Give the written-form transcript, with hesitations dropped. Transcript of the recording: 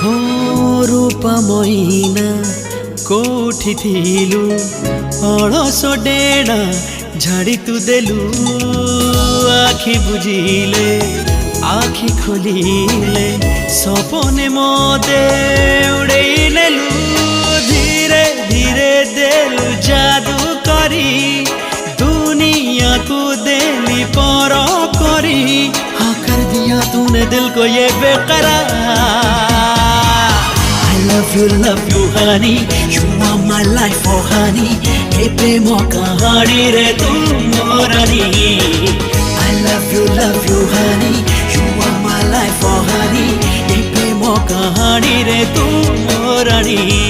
हो रूपा मैना कोठी थिलु अळस डेणा झाड़ी तू देलु आखि बुझिले आखि खोलिले सपने मोदे उड़ेई नेलु धीरे धीरे देलु जादू करी दुनिया को देली पर करी हाँ कर दिया तूने दिल को ये बेकरार love you honey you are my life oh honey ke premo kahani re tu morani I love you honey you are my life oh honey ke premo kahani re tu morani